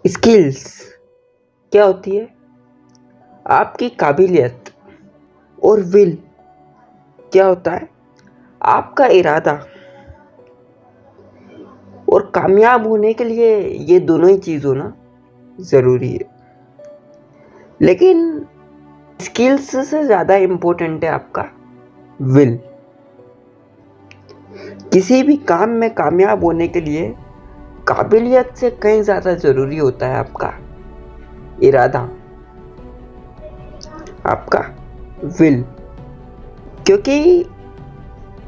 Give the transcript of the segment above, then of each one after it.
Skills क्या होती है? आपकी काबिलियत। और विल क्या होता है? आपका इरादा। और कामयाब होने के लिए ये दोनों ही चीज़ होना ज़रूरी है। लेकिन स्किल्स से ज़्यादा इम्पोर्टेंट है आपका विल। किसी भी काम में कामयाब होने के लिए काबिलियत से कहीं ज़्यादा ज़रूरी होता है आपका इरादा, आपका विल। क्योंकि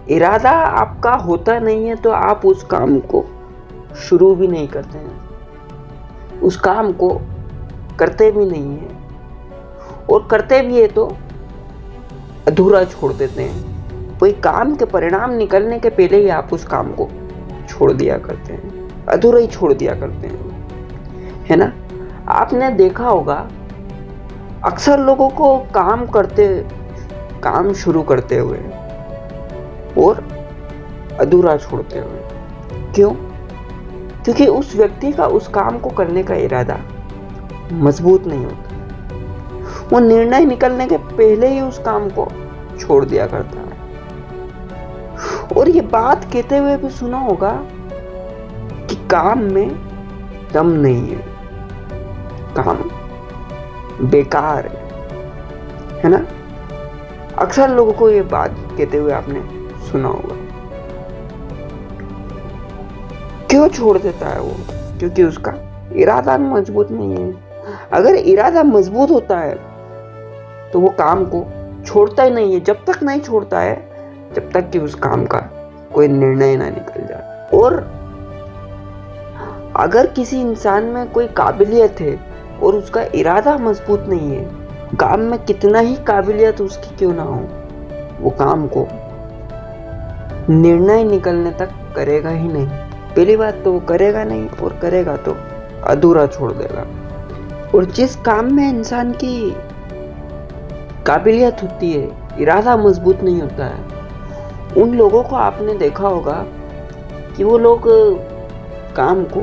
इरादा आपका होता नहीं है तो आप उस काम को शुरू भी नहीं करते हैं, उस काम को करते भी नहीं हैं, और करते भी है तो अधूरा छोड़ देते हैं। कोई काम के परिणाम निकलने के पहले ही आप उस काम को छोड़ दिया करते हैं, अधूरा ही छोड़ दिया करते हैं, है ना? आपने देखा होगा अक्सर लोगों को काम शुरू करते हुए और अधूरा छोड़ते हुए। क्यों? क्योंकि उस व्यक्ति का उस काम को करने का इरादा मजबूत नहीं होता। वो निर्णय निकलने के पहले ही उस काम को छोड़ दिया करता है। और ये बात कहते हुए भी सुना होगा कि काम में दम नहीं है, काम बेकार है ना? अक्सर लोगों को ये बात कहते हुए आपने सुना होगा। क्यों छोड़ देता है वो? क्योंकि उसका इरादा मजबूत नहीं है। अगर इरादा मजबूत होता है तो वो काम को छोड़ता ही नहीं है। जब तक नहीं छोड़ता है जब तक कि उस काम का कोई निर्णय ना निकल जाए। और अगर किसी इंसान में कोई काबिलियत है और उसका इरादा मजबूत नहीं है, काम में कितना ही काबिलियत उसकी क्यों ना हो, वो काम को निर्णय निकलने तक करेगा ही नहीं। पहली बात तो वो करेगा नहीं, और करेगा तो अधूरा छोड़ देगा। और जिस काम में इंसान की काबिलियत होती है, इरादा मजबूत नहीं होता है, उन लोगों को आपने देखा होगा कि वो लोग काम को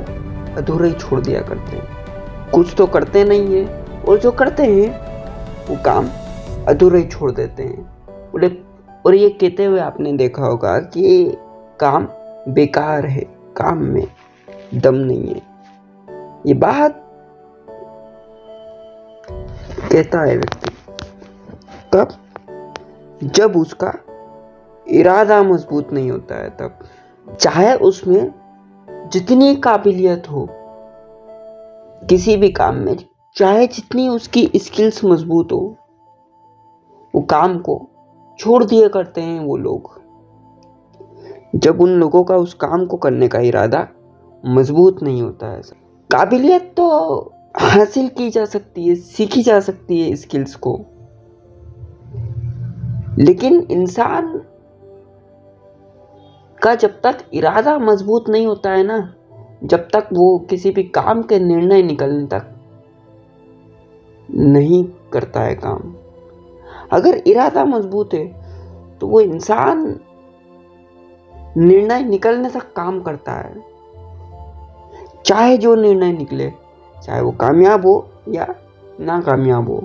अधूरा ही छोड़ दिया करते हैं। कुछ तो करते नहीं है, और जो करते हैं वो काम अधूरा ही छोड़ देते हैं। और ये कहते हुए आपने देखा होगा कि काम बेकार है, काम में दम नहीं है। ये बात कहता है व्यक्ति कब? जब उसका इरादा मजबूत नहीं होता है। तब चाहे उसमें जितनी काबिलियत हो किसी भी काम में, चाहे जितनी उसकी स्किल्स मजबूत हो, वो काम को छोड़ दिए करते हैं वो लोग। जब उन लोगों का उस काम को करने का इरादा मजबूत नहीं होता है। काबिलियत तो हासिल की जा सकती है, सीखी जा सकती है स्किल्स को, लेकिन इंसान का जब तक इरादा मजबूत नहीं होता है ना, जब तक वो किसी भी काम के निर्णय निकलने तक नहीं करता है काम। अगर इरादा मजबूत है तो वो इंसान निर्णय निकलने तक काम करता है, चाहे जो निर्णय निकले, चाहे वो कामयाब हो या ना कामयाब हो।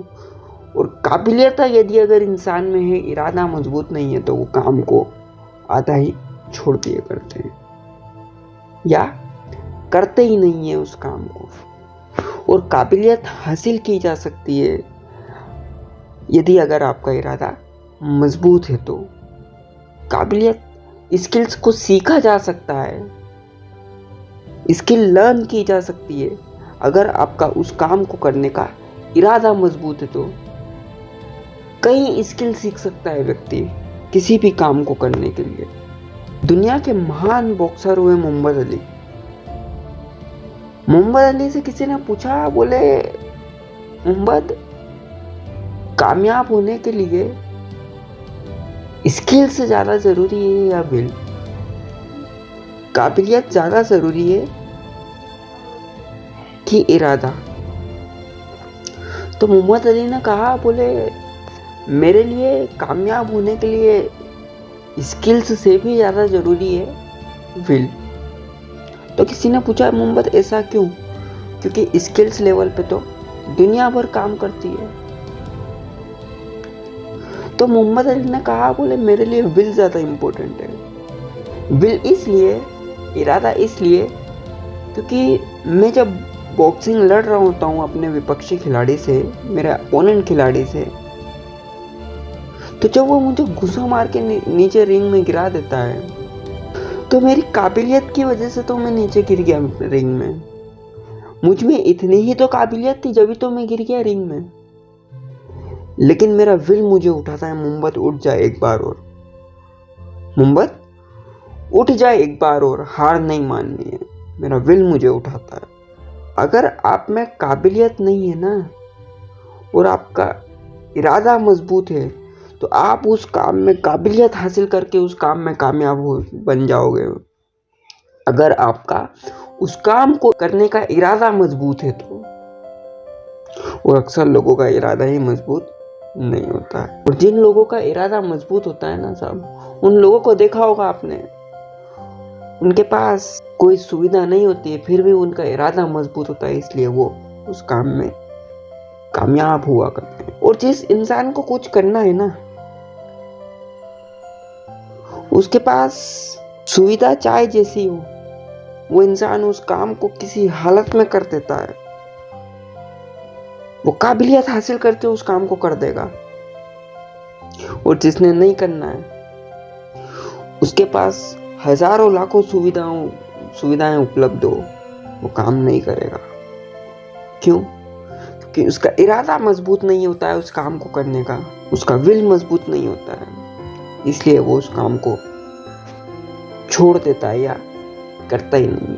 और काबिलियत यदि अगर इंसान में है, इरादा मजबूत नहीं है, तो वो काम को आधा ही छोड़ दिए करते हैं या करते ही नहीं है उस काम को। और काबिलियत हासिल की जा सकती है यदि अगर आपका इरादा मजबूत है। तो काबिलियत, स्किल्स को सीखा जा सकता है, स्किल लर्न की जा सकती है। अगर आपका उस काम को करने का इरादा मजबूत है तो कई स्किल सीख सकता है व्यक्ति किसी भी काम को करने के लिए। दुनिया के महान बॉक्सर हुए मोहम्मद अली। मोहम्मद अली से किसी ने पूछा, बोले मोहम्मद, कामयाब होने के लिए स्किल से ज्यादा जरूरी है या विल? काबिलियत ज्यादा जरूरी है कि इरादा? तो मोहम्मद अली ने कहा, बोले मेरे लिए कामयाब होने के लिए स्किल्स से भी ज़्यादा ज़रूरी है विल। तो किसी ने पूछा, मोहम्मद ऐसा क्यों? क्योंकि स्किल्स लेवल पे तो दुनिया भर काम करती है। तो मोहम्मद अली ने कहा, बोले मेरे लिए विल ज़्यादा इम्पोर्टेंट है। विल इसलिए, इरादा इसलिए, क्योंकि मैं जब बॉक्सिंग लड़ रहा होता हूँ अपने विपक्षी खिलाड़ी से, मेरे अपोनेंट खिलाड़ी से, तो जब वो मुझे घुसा मार के नीचे रिंग में गिरा देता है, तो मेरी काबिलियत की वजह से तो मैं नीचे गिर गया रिंग में। मुझ में इतनी ही तो काबिलियत थी, जब तो मैं गिर गया रिंग में। लेकिन मेरा विल मुझे उठाता है, मोहम्मद उठ जाए एक बार और, मोहम्मद उठ जाए एक बार और, हार नहीं माननी है। मेरा विल मुझे उठाता है। अगर आप में काबिलियत नहीं है ना, और आपका इरादा मजबूत है, तो आप उस काम में काबिलियत हासिल करके उस काम में कामयाब बन जाओगे। अगर आपका उस काम को करने का इरादा मजबूत है तो। और अक्सर लोगों का इरादा ही मजबूत नहीं होता है। और जिन लोगों का इरादा मजबूत होता है ना साहब, उन लोगों को देखा होगा आपने, उनके पास कोई सुविधा नहीं होती है, फिर भी उनका इरादा मजबूत होता है, इसलिए वो उस काम में कामयाब हुआ करते हैं। और जिस इंसान को कुछ करना है ना, उसके पास सुविधा चाहे जैसी हो, वो इंसान उस काम को किसी हालत में कर देता है। वो काबिलियत हासिल करके उस काम को कर देगा। और जिसने नहीं करना है, उसके पास हजारों लाखों सुविधाएं उपलब्ध हो, वो काम नहीं करेगा। क्यों? क्योंकि उसका इरादा मजबूत नहीं होता है उस काम को करने का, उसका विल मजबूत नहीं होता है, इसलिए वो उस काम को छोड़ देता है या करता ही नहीं।